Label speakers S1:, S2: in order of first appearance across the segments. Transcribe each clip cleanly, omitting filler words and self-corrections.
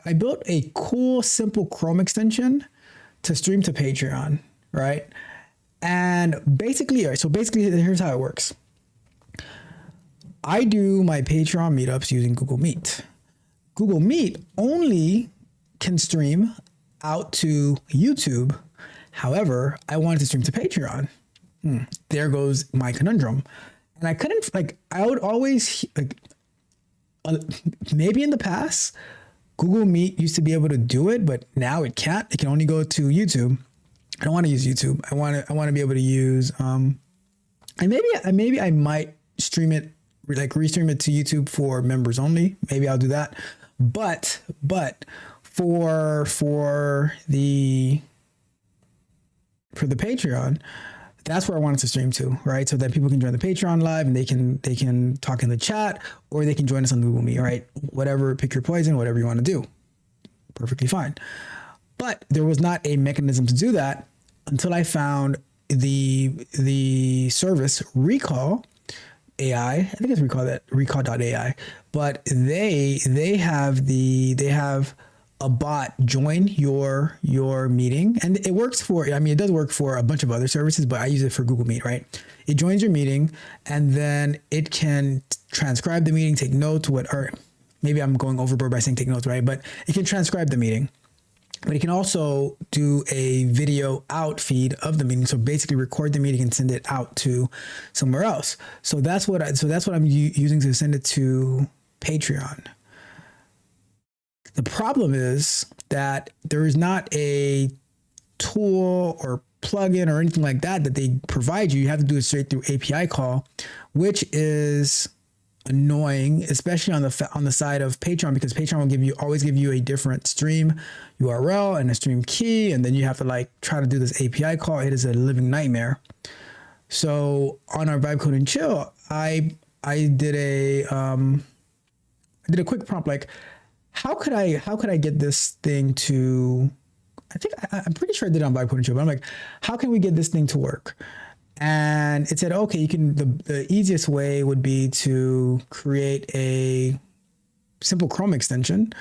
S1: I built a cool, simple Chrome extension to stream to Patreon, right? And basically, here's how it works. I do my Patreon meetups using Google Meet. Google Meet only can stream out to YouTube. However, I wanted to stream to Patreon. There goes my conundrum. And I couldn't, I would always, maybe in the past, Google Meet used to be able to do it, but now it can't. It can only go to YouTube. I don't want to use YouTube. I want to be able to use, and maybe I might stream it, restream it to YouTube for members only. Maybe I'll do that. But for the Patreon, that's where I wanted to stream to, right? So that people can join the Patreon live and they can talk in the chat, or they can join us on Google Meet, right? Whatever, pick your poison, whatever you want to do. Perfectly fine. But there was not a mechanism to do that until I found the service recall.ai. I think it's recall.ai, but they have a bot join your meeting, and it works for, it does work for a bunch of other services, but I use it for Google Meet, right? It joins your meeting, and then it can transcribe the meeting, take notes, or maybe I'm going overboard by saying take notes, right? But it can transcribe the meeting, but it can also do a video out feed of the meeting. So basically record the meeting and send it out to somewhere else. So that's what I'm using to send it to Patreon. The problem is that there is not a tool or plugin or anything like that they provide you. You have to do it straight through API call, which is annoying, especially on the side of Patreon, because Patreon will always give you a different stream URL and a stream key, and then you have to try to do this API call. It is a living nightmare. So on our Vibe Code and Chill, I did a quick prompt, how could I get this thing to, I'm pretty sure I did it on Vibe Code and Chill, but I'm like, how can we get this thing to work? And it said, okay, you can, the easiest way would be to create a simple Chrome extension.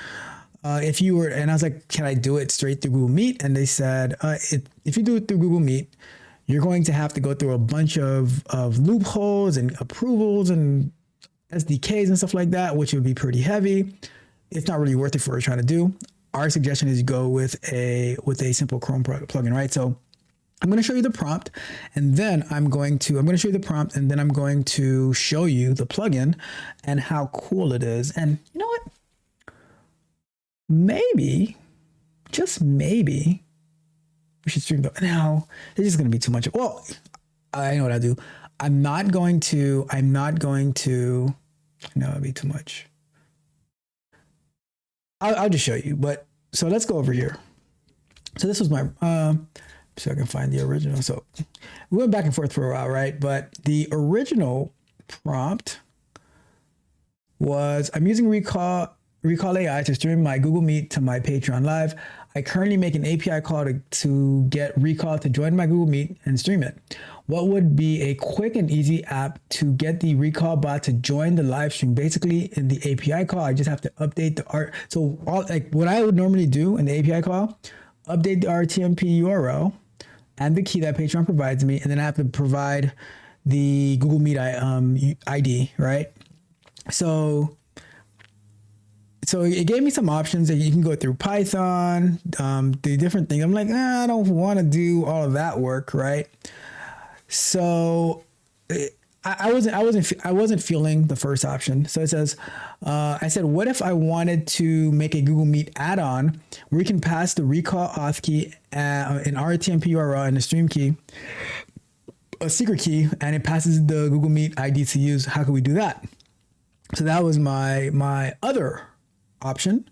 S1: And I was like, can I do it straight through Google Meet? And they said, if you do it through Google Meet, you're going to have to go through a bunch of loopholes and approvals and SDKs and stuff like that, which would be pretty heavy. It's not really worth it for what we're trying to do. Our suggestion is you go with a simple Chrome plugin, right? So I'm going to show you the prompt, and then I'm going to show you the prompt, and then I'm going to show you the plugin and how cool it is. And you know what? Maybe, just maybe, we should stream it. Now, it's just going to be too much. Well, I know what I'll do. I'm not going to, no, it'll be too much. I'll just show you, but so let's go over here. So this was my, so I can find the original. So we went back and forth for a while, right? But the original prompt was, I'm using recall.ai to stream my Google Meet to my Patreon live. I currently make an API call to get Recall to join my Google Meet and stream it. What would be a quick and easy app to get the Recall bot to join the live stream? Basically, in the API call, I just have to update the art. So what I would normally do in the API call, update the RTMP URL and the key that Patreon provides me, and then I have to provide the Google Meet ID, right? So it gave me some options that you can go through Python, do different things. I'm like, I don't want to do all of that work, right? So I wasn't feeling the first option. So it says, I said, what if I wanted to make a Google Meet add-on where we can pass the recall auth key, an RTMP URL, and a stream key, a secret key, and it passes the Google Meet ID to use? How can we do that? So that was my other option.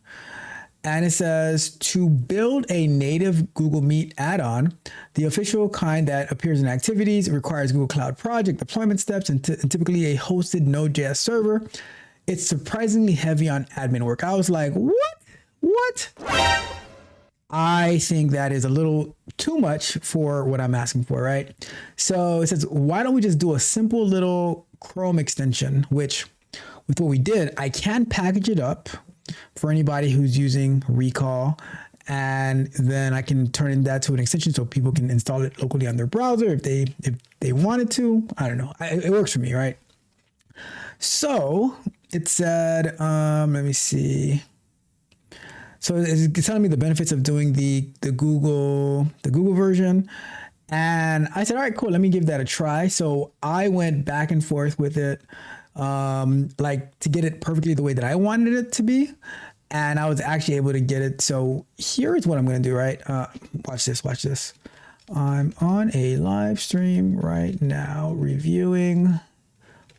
S1: And it says to build a native Google Meet add-on, the official kind that appears in activities, it requires Google Cloud Project deployment steps and typically a hosted Node.js server. It's surprisingly heavy on admin work. I was like, what? I think that is a little too much for what I'm asking for, right? So it says, why don't we just do a simple little Chrome extension, which with what we did, I can package it up for anybody who's using Recall. And then I can turn that to an extension so people can install it locally on their browser if they wanted to. I don't know. It works for me, right? So it said, let me see. So it's telling me the benefits of doing the Google version. And I said, all right, cool. Let me give that a try. So I went back and forth with it, like to get it perfectly the way that I wanted it to be. And I was actually able to get it. So here's what I'm going to do, right? Watch this. I'm on a live stream right now reviewing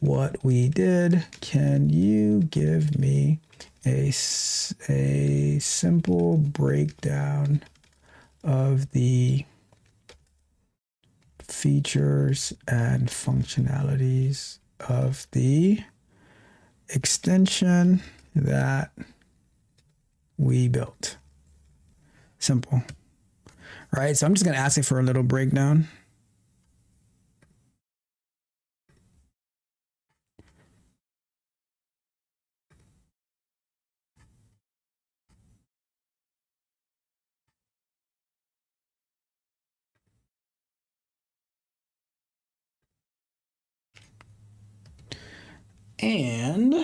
S1: what we did. Can you give me a simple breakdown of the features and functionalities of the extension that we built? Simple, right? So I'm just going to ask it for a little breakdown. And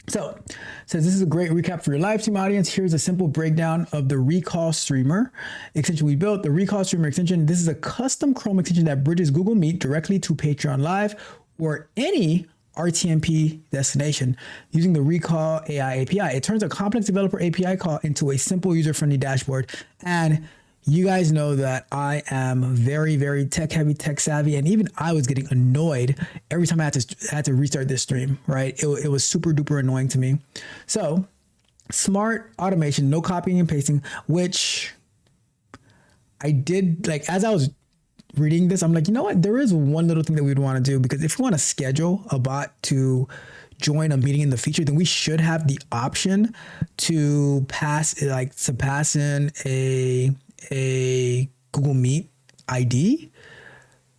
S1: so it says, this is a great recap for your live stream audience. Here's a simple breakdown of the Recall Streamer extension we built. The Recall Streamer extension, this is a custom Chrome extension that bridges Google Meet directly to Patreon Live or any RTMP destination using the Recall AI API. It turns a complex developer API call into a simple user-friendly dashboard. And you guys know that I am very, very tech heavy, tech savvy, and even I was getting annoyed every time I had to restart this stream, right? It was super duper annoying to me. So smart automation, no copying and pasting, which I did, like, as I was reading this, I'm like, you know what? There is one little thing that we'd want to do, because if we want to schedule a bot to join a meeting in the future, then we should have the option to pass in a Google Meet ID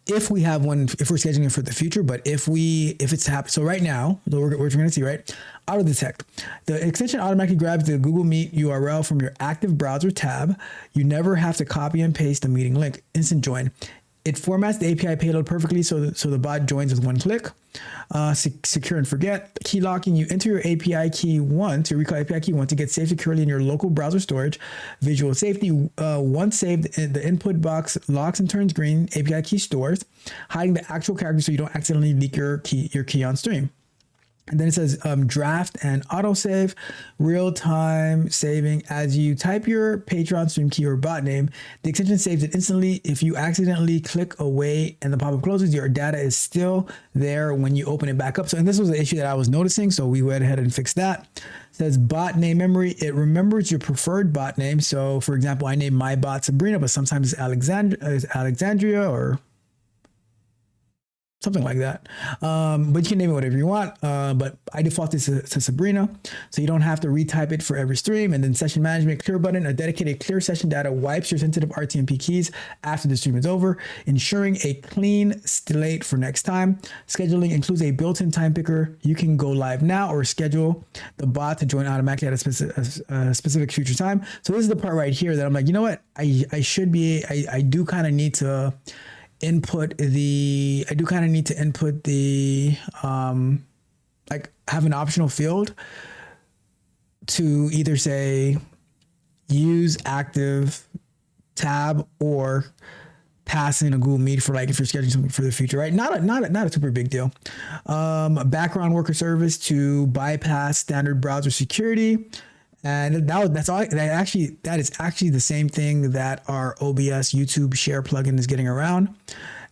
S1: if we have one, if we're scheduling it for the future. But if it's happening, so right now, we're going to see, right? Auto detect. The extension automatically grabs the Google Meet URL from your active browser tab. You never have to copy and paste the meeting link. Instant join. It formats the API payload perfectly so the bot joins with one click. Secure and forget. Key locking. You enter your API key once, your Recall API key once, to get saved securely in your local browser storage. Visual safety. Once saved, the input box locks and turns green. API key stores. Hiding the actual character so you don't accidentally leak your key on stream. And then it says draft and autosave, real-time saving. As you type your Patreon stream key or bot name, the extension saves it instantly. If you accidentally click away and the pop-up closes, your data is still there when you open it back up. So, and this was an issue that I was noticing, so we went ahead and fixed that. It says bot name memory. It remembers your preferred bot name. So, for example, I named my bot Sabrina, but sometimes it's Alexandria or something like that. But you can name it whatever you want. But I default this to Sabrina, so you don't have to retype it for every stream. And then session management, clear button. A dedicated clear session data wipes your sensitive RTMP keys after the stream is over, ensuring a clean slate for next time. Scheduling includes a built-in time picker. You can go live now or schedule the bot to join automatically at a specific future time. So this is the part right here that I'm like, you know what? I do kind of need to input the, like, have an optional field to either say use active tab or pass in a Google Meet for, like, if you're scheduling something for the future, right? Not a super big deal. Background worker service to bypass standard browser security. And that's all. That is actually the same thing that our OBS YouTube share plugin is getting around.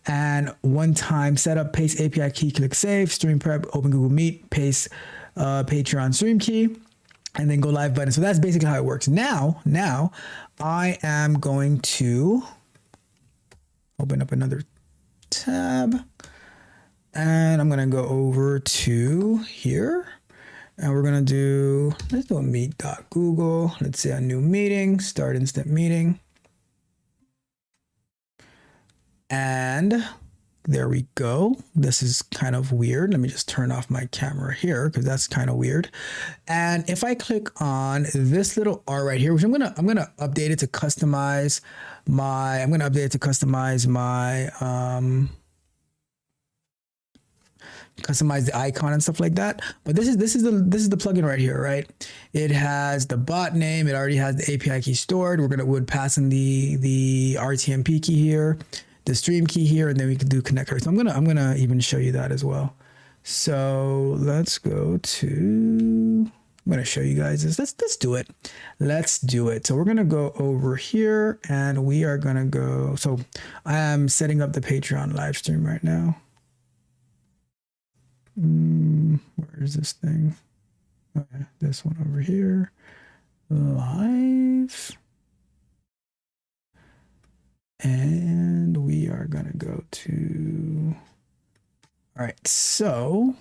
S1: And one-time setup, paste API key, click save, stream prep, open Google Meet, paste Patreon stream key, and then go live button. So that's basically how it works. Now I am going to open up another tab, and I'm going to go over to here. And we're going to let's do a meet.google. Let's say a new meeting, start instant meeting. And There we go. This is kind of weird. Let me just turn off my camera here because that's kind of weird. And if I click on this little R right here, which I'm gonna update it to customize my, customize the icon and stuff like that. But this is the plugin right here, right? It has the bot name. It already has the API key stored. Would pass in the RTMP key here, the stream key here, and then we can do connector. So I'm gonna even show you that as well. So let's go to, I'm gonna show you guys this. Let's do it. Let's do it. So we're gonna go over here and we are gonna go. So I am setting up the Patreon live stream right now. Where is this thing? Okay, this one over here. Live. And we are gonna go to, all right, so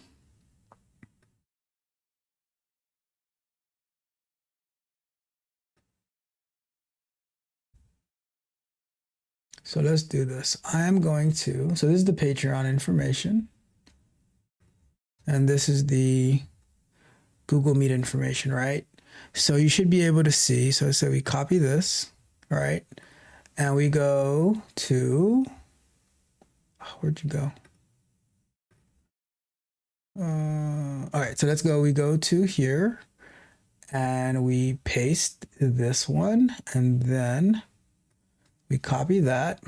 S1: let's do this. I am going to, so this is the Patreon information. And this is the Google Meet information, right? So you should be able to see, so we copy this, all right? And we go to, where'd you go? All right, so let's go, we go to here and we paste this one and then we copy that.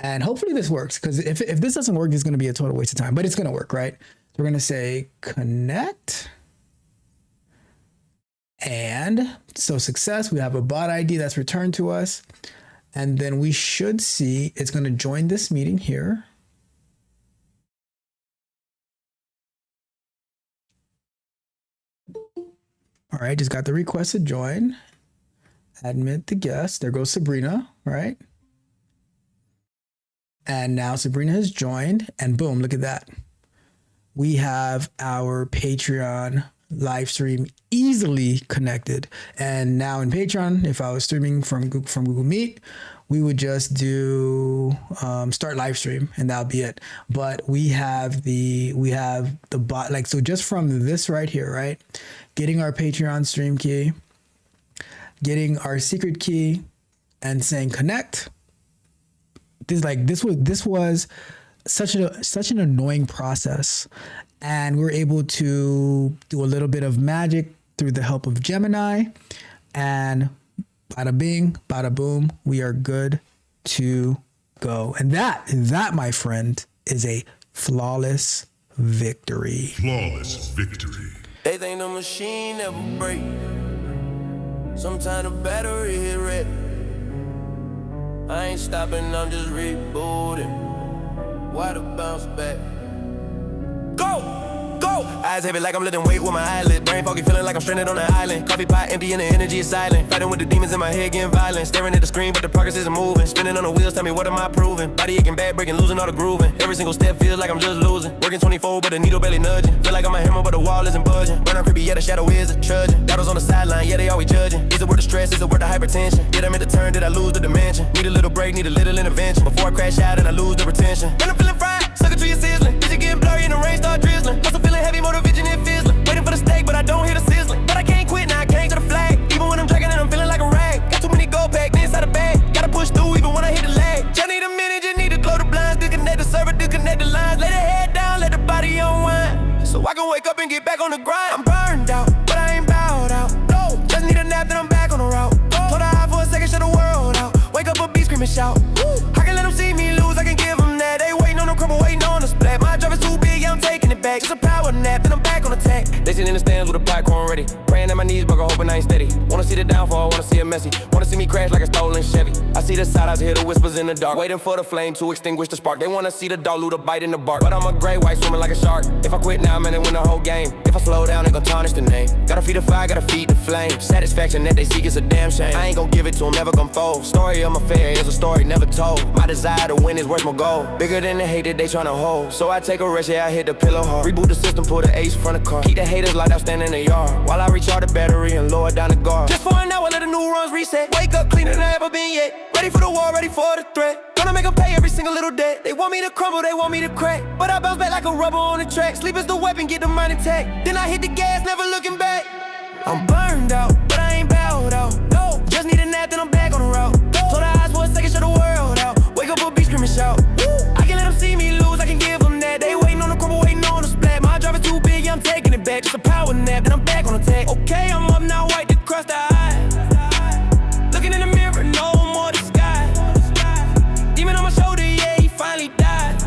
S1: And hopefully this works, because if this doesn't work, it's going to be a total waste of time, but it's going to work, right? So we're going to say connect. And so success, we have a bot ID that's returned to us. And then we should see it's going to join this meeting here. All right, just got the request to join. Admit the guest. There goes Sabrina, right? And now Sabrina has joined and boom, look at that. We have our Patreon live stream easily connected. And now in Patreon, if I was streaming from Google Meet, we would just do start live stream and that'll be it. But we have the bot, like, so just from this right here, right? Getting our Patreon stream key, getting our secret key and saying connect. This was such an annoying process, and we're able to do a little bit of magic through the help of Gemini, and bada bing, bada boom, we are good to go. And that, my friend, is a flawless victory.
S2: Flawless victory.
S3: They think the machine never break. Sometimes the battery hit red. I ain't stopping, I'm just rebooting. Why the bounce back? Go! Eyes heavy like I'm lifting weight with my eyelid. Brain foggy, feeling like I'm stranded on an island. Coffee pot empty and the energy is silent. Fighting with the demons in my head, getting violent. Staring at the screen, but the progress isn't moving. Spinning on the wheels, tell me what am I proving? Body aching, back breaking, losing all the grooving. Every single step feels like I'm just losing. Working 24, but the needle barely nudging. Feel like I'm a hammer, but the wall isn't budging. Burn on creepy, yeah, the shadow is a trudging. Battles on the sideline, yeah, they always judging. Is it worth the stress? Is it worth the hypertension? Did I meant to turn? Did I lose the dimension? Need a little break, need a little intervention before I crash out and I lose the retention. When I'm feeling fried, suck it to your sizzling. Vision getting blurry and the rain start drizzling. Muscle feeling heavy, motor vision and fizzling. Waiting for the steak, but I don't hear the sizzling. But I can't quit, now I can't to the flag. Even when I'm drinking and I'm feeling like a rag. Got too many gold packed inside the bag. Gotta push through even when I hit the lag. Just need a minute, just need to close the blinds. Disconnect the server, disconnect the lines. Lay the head down, let the body unwind. So I can wake up and get back on the grind. I'm burned out, but I ain't bowed out. No, just need a nap, then I'm back on the route. Hold the high for a second, shut the world out. Wake up a beat, scream and shout. I can let them see me lose, I can give them that. They waiting on the crumble, waiting on the splat. My drive is too big, yeah, I'm taking it back. Just a power nap, then I'm back on attack. They sit in the stands with a popcorn ready. Praying at my knees, but hoping I ain't steady. Wanna see the downfall, wanna see it messy. Wanna see me crash like a stolen Chevy. I see the side, I hear the whispers in the dark. Waiting for the flame to extinguish the spark. They wanna see the dog loot a bite in the bark. But I'm a gray white swimming like a shark. If I quit now, man, they win the whole game. If I slow down, they gon' tarnish the name. Gotta feed the fire, gotta feed the flame. Satisfaction that they seek is a damn shame. I ain't gon' give it to them, never gon' fold. Story of my fair is a story never told. My desire to win is worth my goal. Bigger than the hate that they tryna hold. So I take a rest, yeah, I hit the pillow hard. Reboot the system, put the ace in front of car. Keep the haters locked out, standing in the yard. While I recharge the battery and lower down the guard. Just for an hour, let the new runs reset. Wake up cleaner than I ever been yet. Ready for the war, ready for the threat. Gonna make them pay every single little debt. They want want me to crumble, they want me to crack. But I bounce back like a rubber on the track. Sleep is the weapon, get the mind intact. Then I hit the gas, never looking back. I'm burned out, but I ain't bowed out. No, just need a nap, then I'm back on the route. Close the eyes for a second, shut the world out. Wake up a beat, scream and shout. I can let them see me lose, I can give them that. They waiting on the crumble, waiting on the splat. My drive is too big, yeah, I'm taking it back. Just a power nap, then I'm back on attack. Okay, I'm up now, wipe the crust the eye. Looking in the mirror, no more disguise. Demon on my shoulder, yeah, he finally died.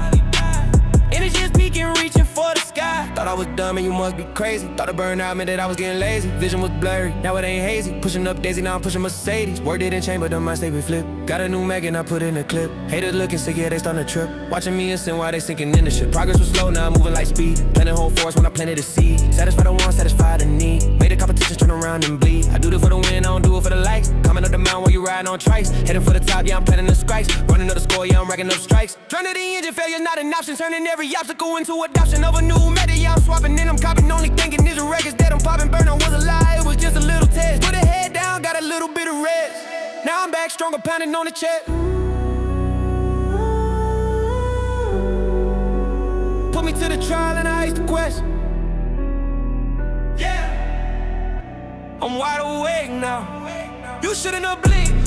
S3: Energy is peaking, reaching for the sky. Thought I was dumb and you must be crazy. Thought I burned out meant that I was getting lazy. Vision was blurry, now it ain't hazy. Pushing up Daisy, now I'm pushing Mercedes. Word didn't change, but the mind stay with flip. Got a new Mac and I put in a clip. Haters looking sick, yeah, they starting to trip. Watching me and sin while they sinking in the ship. Progress was slow, now I'm moving like speed. Planting whole forest when I planted the seed. Satisfy the want, satisfy the need. Made the competition turn around and bleed. I do it for the win, I don't do it for the likes. Coming up the mountain while you riding on trikes. Heading for the top, yeah, I'm planning the strikes. Running up the score, yeah, I'm racking up strikes. Drowning the engine, failure's not an option. Turning every obstacle into adoption of a new method, yeah, I'm swapping and I'm copying. Only thinking these are records that I'm popping. Burnout was a lie, it was just a little test. Put a head down, got a little bit of rest. Now I'm back stronger, pounding on the chest. Put me to the trial and I asked the question. Yeah, I'm wide awake now. You shouldn't have blinked.